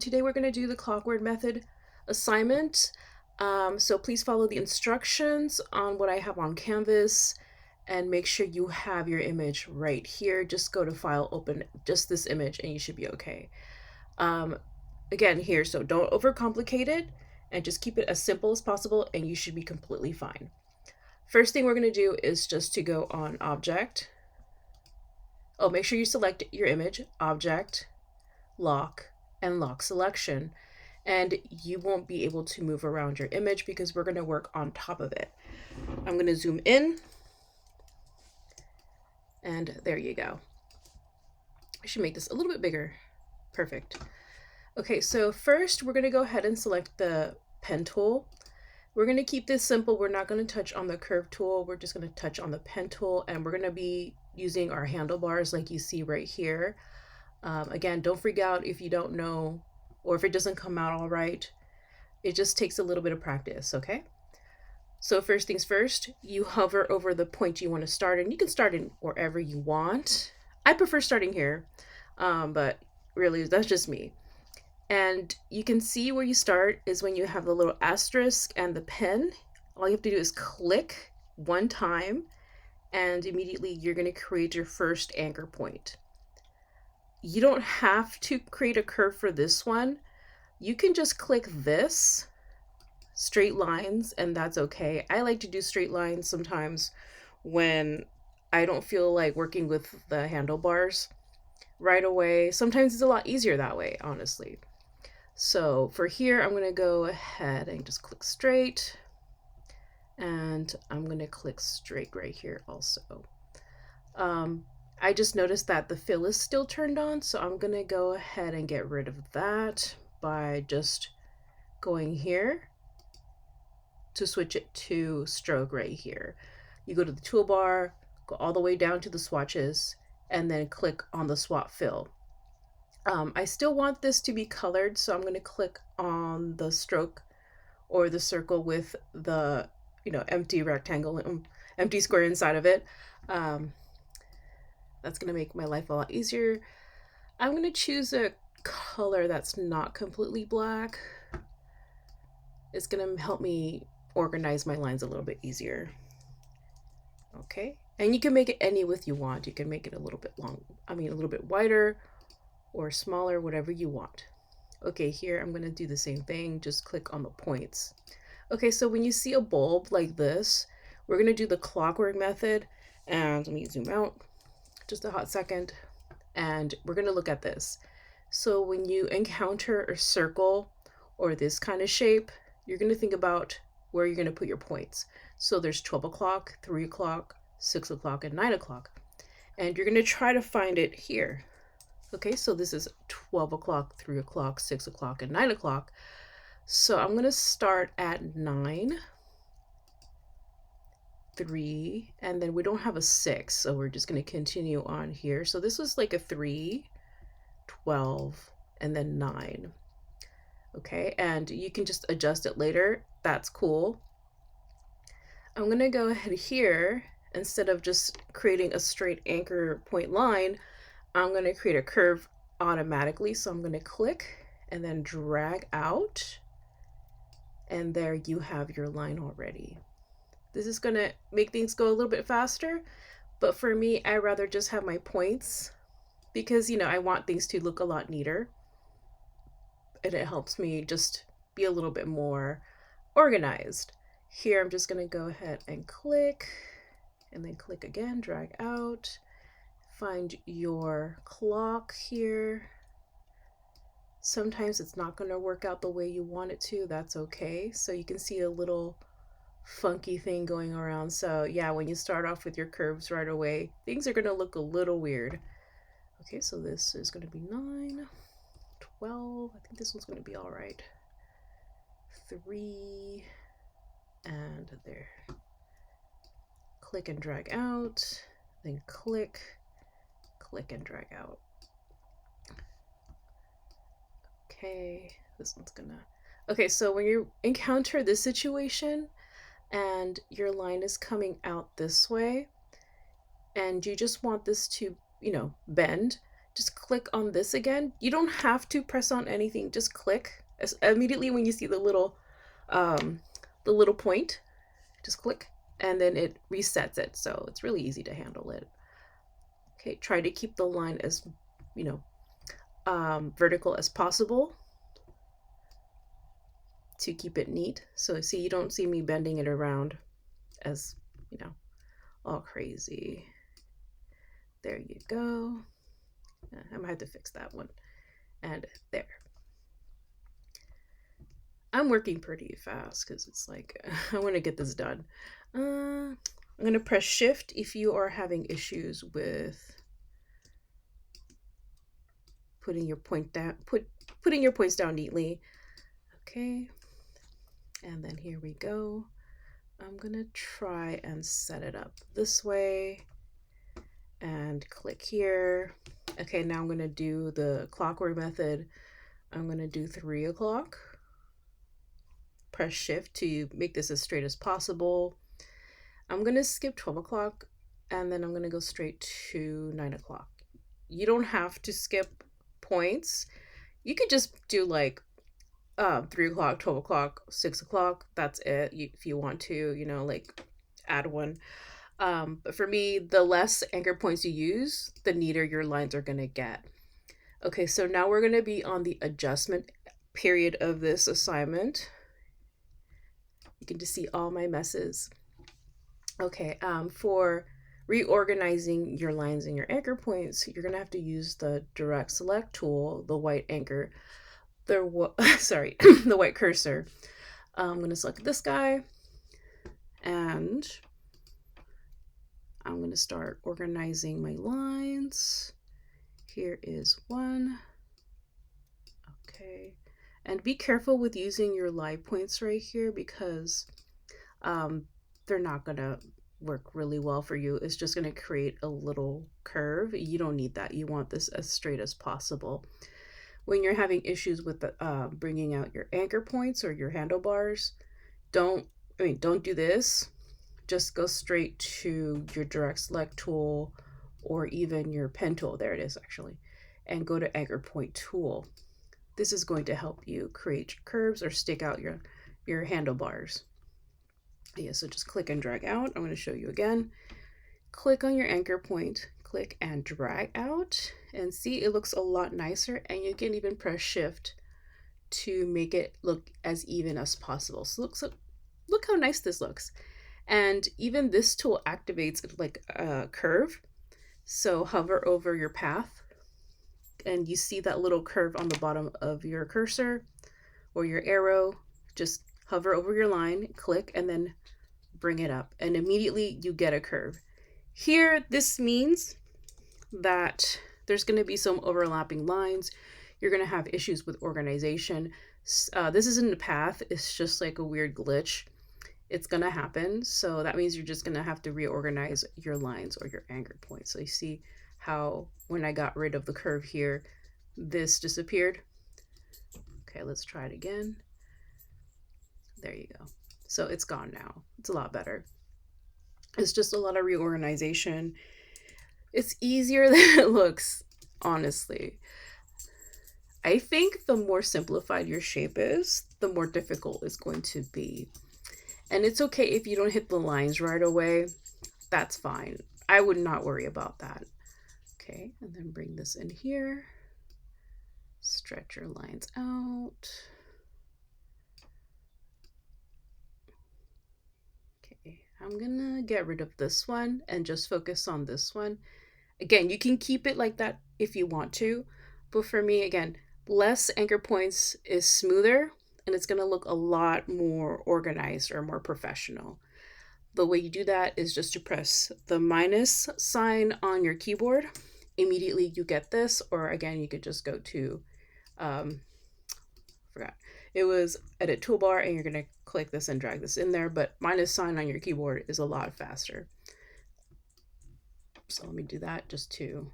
Today we're going to do the clockwork method assignment. So please follow the instructions on what I have on Canvas and make sure you have your image right here. Just go to File, open just this image, and you should be okay. Again, here, so don't overcomplicate it and just keep it as simple as possible and you should be completely fine. First thing we're going to do is just to go on Object. Oh, make sure you select your image, Object, Lock, and Lock Selection. And you won't be able to move around your image because we're going to work on top of it. I'm going to zoom in. And there you go. I should make this a little bit bigger. Perfect. Okay, so first we're going to go ahead and select the pen tool. We're going to keep this simple. We're not going to touch on the curve tool. We're just going to touch on the pen tool, and we're going to be using our handlebars like you see right here. Again, don't freak out if you don't know or if it doesn't come out all right. It just takes a little bit of practice, okay? So first things first, you hover over the point you want to start, and you can start in wherever you want. I prefer starting here, but really that's just me. And you can see where you start is when you have the little asterisk and the pen. All you have to do is click one time, and immediately you're going to create your first anchor point. You don't have to create a curve for this one. You can just click this, straight lines, and that's okay. I like to do straight lines sometimes when I don't feel like working with the handlebars right away. Sometimes it's a lot easier that way, honestly. So for here, I'm going to go ahead and just click straight. And I'm going to click straight right here also. I just noticed that the fill is still turned on, so I'm going to go ahead and get rid of that by just going here to switch it to stroke right here. You go to the toolbar, go all the way down to the swatches, and then click on the swap fill. I still want this to be colored, so I'm going to click on the stroke or the circle with the empty rectangle, empty square inside of it. That's going to make my life a lot easier. I'm going to choose a color that's not completely black. It's going to help me organize my lines a little bit easier. Okay, and you can make it any width you want. You can make it a little bit a little bit wider or smaller, whatever you want. Okay, here I'm going to do the same thing. Just click on the points. Okay, so when you see a bulb like this, we're going to do the clockwork method. And let me zoom out just a hot second. And we're going to look at this. So when you encounter a circle or this kind of shape, you're going to think about where you're going to put your points. So there's 12 o'clock, 3 o'clock, 6 o'clock, and 9 o'clock. And you're going to try to find it here. Okay, so this is 12 o'clock, 3 o'clock, 6 o'clock, and 9 o'clock. So I'm going to start at 9, 3, and then we don't have a 6, so we're just going to continue on here. So this was like a 3, 12, and then 9. Okay, and you can just adjust it later. That's cool. I'm going to go ahead here. Instead of just creating a straight anchor point line, I'm going to create a curve automatically. So I'm going to click and then drag out. And there you have your line already. This is going to make things go a little bit faster. But for me, I'd rather just have my points because, I want things to look a lot neater. And it helps me just be a little bit more organized. Here, I'm just going to go ahead and click. And then click again, drag out. Find your clock here. Sometimes it's not going to work out the way you want it to. That's okay. So you can see a little funky thing going around. So yeah, when you start off with your curves right away, things are going to look a little weird. Okay, so this is going to be 9, 12. I think this one's going to be all right. 3, and there. Click and drag out, then click and drag out. Okay, this one's gonna... Okay, so when you encounter this situation and your line is coming out this way and you just want this to, bend, just click on this again. You don't have to press on anything, just click. Immediately when you see the little point, just click, and then it resets it. So it's really easy to handle it. Okay, try to keep the line as, you know, vertical as possible to keep it neat. So see, you don't see me bending it around as, you know, all crazy. There you go. I might have to fix that one. And there. I'm working pretty fast because it's like, I want to get this done. I'm going to press shift if you are having issues with putting your point down, putting your points down neatly. Okay. And then here we go. I'm going to try and set it up this way and click here. Okay, now I'm going to do the clockwork method. I'm going to do 3 o'clock. Press shift to make this as straight as possible. I'm going to skip 12 o'clock and then I'm going to go straight to 9 o'clock. You don't have to skip points. You could just do like 3 o'clock, 12 o'clock, 6 o'clock. That's it. If you want to, you know, like add one. But for me, the less anchor points you use, the neater your lines are going to get. Okay, so now we're going to be on the adjustment period of this assignment. You can just see all my messes. Okay, for reorganizing your lines and your anchor points, you're going to have to use the direct select tool, the white anchor, the white cursor. I'm going to select this guy and I'm going to start organizing my lines. Here is one. Okay. And be careful with using your live points right here because they're not going to work really well for you. It's just going to create a little curve. You don't need that. You want this as straight as possible. When you're having issues with bringing out your anchor points or your handlebars, don't do this. Just go straight to your direct select tool or even your pen tool. There it is actually. And go to anchor point tool. This is going to help you create curves or stick out your handlebars. Yeah, so just click and drag out. I'm going to show you again. Click on your anchor point, click and drag out, and see it looks a lot nicer, and you can even press shift to make it look as even as possible. So look how nice this looks. And even this tool activates like a curve. So hover over your path and you see that little curve on the bottom of your cursor or your arrow. Just hover over your line, click, and then bring it up, and immediately you get a curve. Here, this means that there's going to be some overlapping lines. You're going to have issues with organization. This isn't a path, it's just like a weird glitch. It's going to happen. So that means you're just going to have to reorganize your lines or your anchor points. So you see how when I got rid of the curve here, this disappeared. Okay, let's try it again. There you go. So it's gone now. It's a lot better. It's just a lot of reorganization. It's easier than it looks, honestly. I think the more simplified your shape is, the more difficult it's going to be. And it's okay if you don't hit the lines right away. That's fine. I would not worry about that. Okay, and then bring this in here. Stretch your lines out. Okay, I'm gonna get rid of this one and just focus on this one. Again, you can keep it like that if you want to, but for me, again, less anchor points is smoother and it's gonna look a lot more organized or more professional. The way you do that is just to press the minus sign on your keyboard. Immediately you get this, or again, you could just go to, forgot. It was edit toolbar and you're gonna click this and drag this in there, but minus sign on your keyboard is a lot faster. So let me do that just to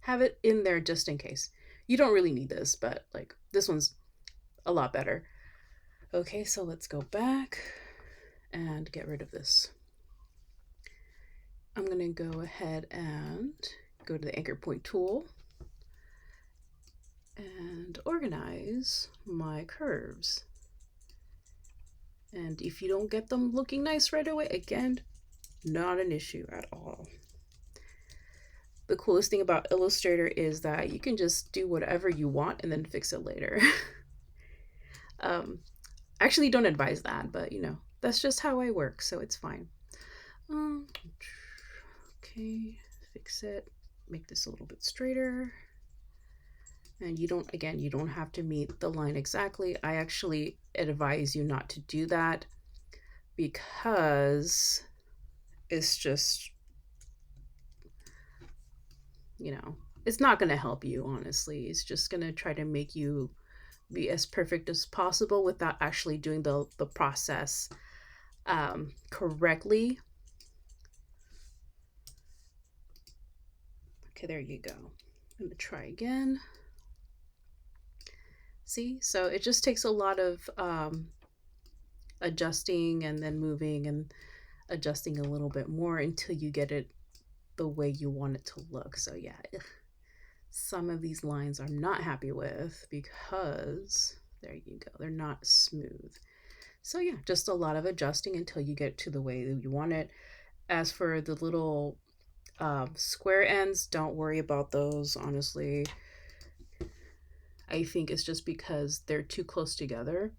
have it in there just in case. You don't really need this, but like this one's a lot better. Okay, so let's go back and get rid of this. I'm gonna go ahead and go to the anchor point tool. and organize my curves. And if you don't get them looking nice right away, again, not an issue at all. The coolest thing about Illustrator is that you can just do whatever you want and then fix it later. Actually don't advise that, but you know, that's just how I work, so it's fine. Okay, fix it, make this a little bit straighter. And you don't have to meet the line exactly. I actually advise you not to do that because it's just, you know, it's not going to help you, honestly. It's just going to try to make you be as perfect as possible without actually doing the process correctly. Okay, there you go. I'm going to try again. See, so it just takes a lot of adjusting and then moving and adjusting a little bit more until you get it the way you want it to look. So yeah, some of these lines I'm not happy with because there you go, they're not smooth. So yeah, just a lot of adjusting until you get to the way that you want it. As for the little square ends, don't worry about those, honestly. I think it's just because they're too close together.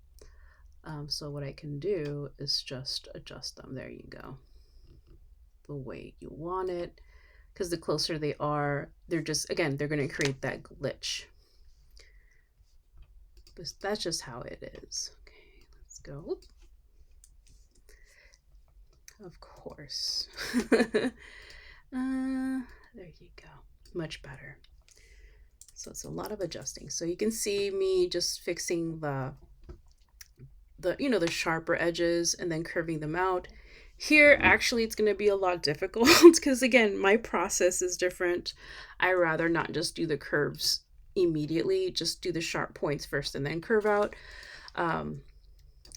So what I can do is just adjust them. There you go. The way you want it. Because the closer they are, they're just, again, they're going to create that glitch. But that's just how it is. Okay, let's go. Of course. There you go. Much better. So it's a lot of adjusting. So you can see me just fixing the sharper edges and then curving them out. Here, actually, it's going to be a lot difficult because, again, my process is different. I rather not just do the curves immediately, just do the sharp points first and then curve out.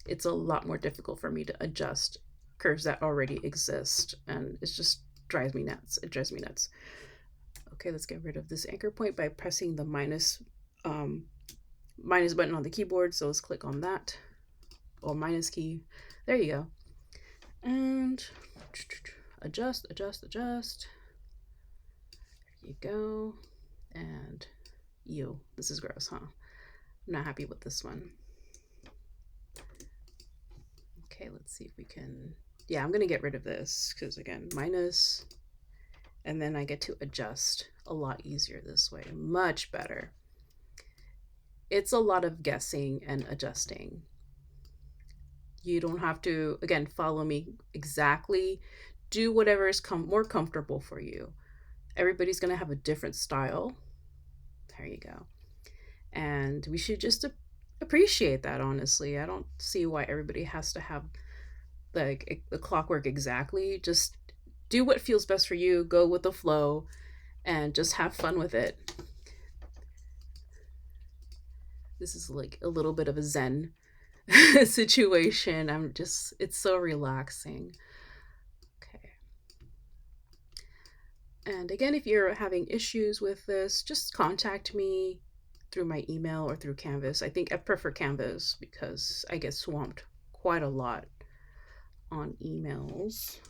It's a lot more difficult for me to adjust curves that already exist, and it just drives me nuts. It drives me nuts. Okay, let's get rid of this anchor point by pressing the minus button on the keyboard. So let's click on that, or minus key. There you go. And adjust. There you go. And this is gross, huh? I'm not happy with this one. Okay, let's see if we can, yeah, I'm gonna get rid of this because, again, minus, and then I get to adjust a lot easier this way. Much better. It's a lot of guessing and adjusting. You don't have to, again, follow me exactly. Do whatever is more comfortable for you. Everybody's going to have a different style. There you go. And we should just appreciate that, honestly. I don't see why everybody has to have the clockwork exactly. Just do what feels best for you. Go with the flow and just have fun with it. This is like a little bit of a Zen situation. It's so relaxing. Okay. And again, if you're having issues with this, just contact me through my email or through Canvas. I think I prefer Canvas because I get swamped quite a lot on emails.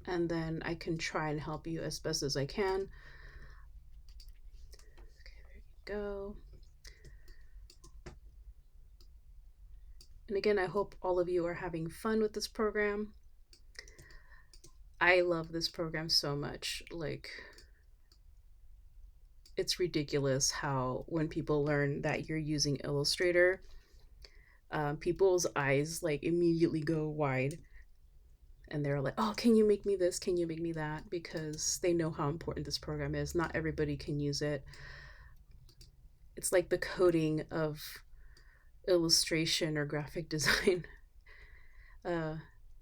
And then I can try and help you as best as I can. Okay, there you go. And again, I hope all of you are having fun with this program. I love this program so much. Like, it's ridiculous how when people learn that you're using Illustrator, people's eyes like immediately go wide. And they're like, oh, can you make me this? Can you make me that? Because they know how important this program is. Not everybody can use it. It's like the coding of illustration or graphic design.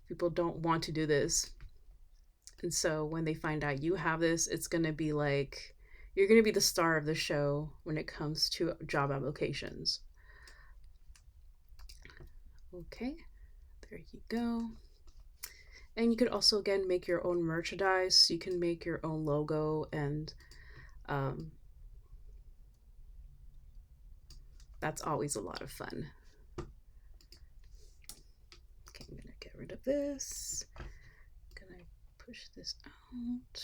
People don't want to do this. And so when they find out you have this, it's going to be like, you're going to be the star of the show when it comes to job applications. Okay, there you go. And you could also, again, make your own merchandise. You can make your own logo and That's always a lot of fun. Okay, I'm gonna get rid of this. Gonna push this out.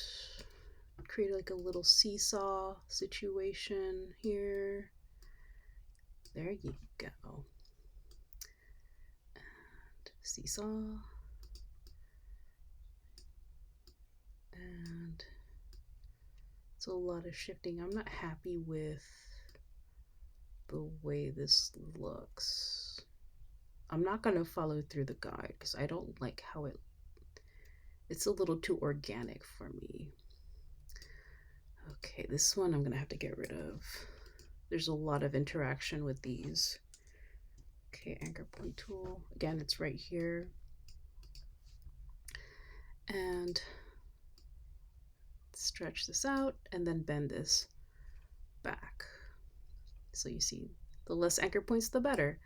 Create like a little seesaw situation here. There you go. And seesaw. And it's a lot of shifting. I'm not happy with the way this looks. I'm not going to follow through the guide because I don't like how it's a little too organic for me. Okay, this one I'm going to have to get rid of. There's a lot of interaction with these. Okay, anchor point tool. Again, it's right here. And stretch this out and then bend this back. So you see, the less anchor points, the better.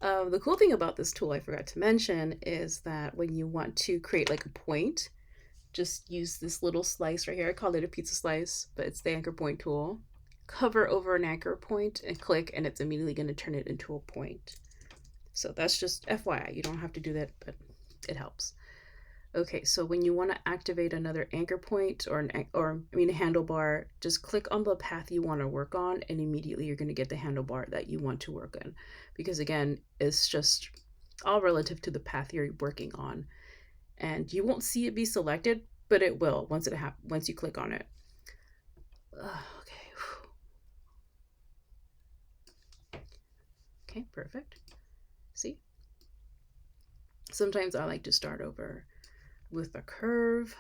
The cool thing about this tool I forgot to mention is that when you want to create like a point, just use this little slice right here. I call it a pizza slice, but it's the anchor point tool. Cover over an anchor point and click, and it's immediately going to turn it into a point. So that's just FYI. You don't have to do that, but it helps. Okay, so when you want to activate another anchor point or a handlebar, just click on the path you want to work on, and immediately you're going to get the handlebar that you want to work on. Because again, it's just all relative to the path you're working on, and you won't see it be selected, but it will once you click on it. Okay. Okay, perfect. See? Sometimes I like to start over with a curve.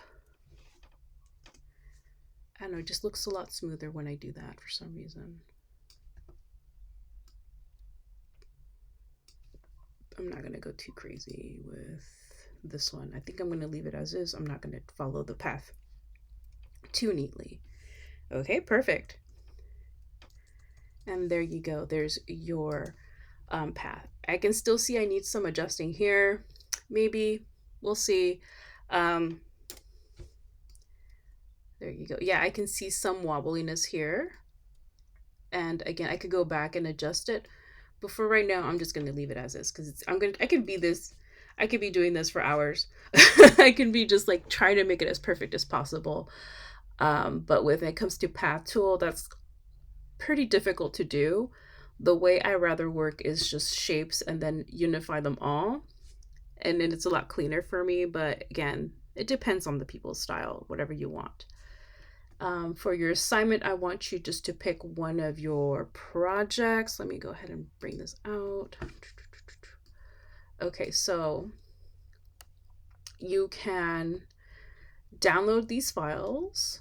I don't know, it just looks a lot smoother when I do that for some reason. I'm not going to go too crazy with this one. I think I'm going to leave it as is. I'm not going to follow the path too neatly. Okay, perfect. And there you go. There's your path. I can still see I need some adjusting here. Maybe. We'll see. There you go. Yeah, I can see some wobbliness here. And again, I could go back and adjust it. But for right now, I'm just going to leave it as is because I could be doing this for hours. I can be just like trying to make it as perfect as possible. But when it comes to path tool, that's pretty difficult to do. The way I rather work is just shapes and then unify them all. And then it's a lot cleaner for me. But again, it depends on the people's style, whatever you want. For your assignment, I want you just to pick one of your projects. Let me go ahead and bring this out. Okay, so you can download these files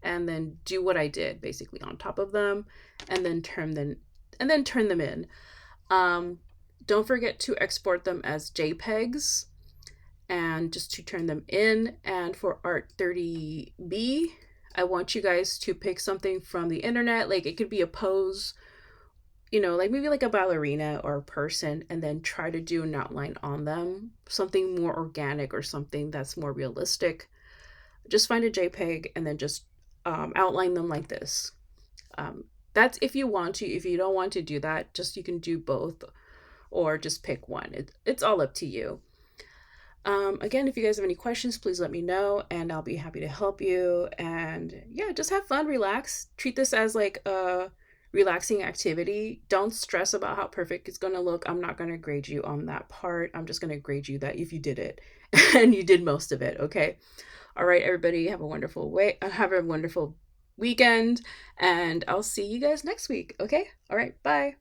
and then do what I did basically on top of them and then turn them in. Don't forget to export them as JPEGs and just to turn them in. And for Art 30B, I want you guys to pick something from the internet. Like it could be a pose, like maybe like a ballerina or a person, and then try to do an outline on them, something more organic or something that's more realistic. Just find a JPEG and then just outline them like this. That's if you want to. If you don't want to do that, you can do both or just pick one. It's all up to you. Again, if you guys have any questions, please let me know and I'll be happy to help you. And yeah, just have fun, relax. Treat this as like a relaxing activity. Don't stress about how perfect it's going to look. I'm not going to grade you on that part. I'm just going to grade you that if you did it and you did most of it. Okay. All right, everybody, have a wonderful weekend, and I'll see you guys next week. Okay. All right. Bye.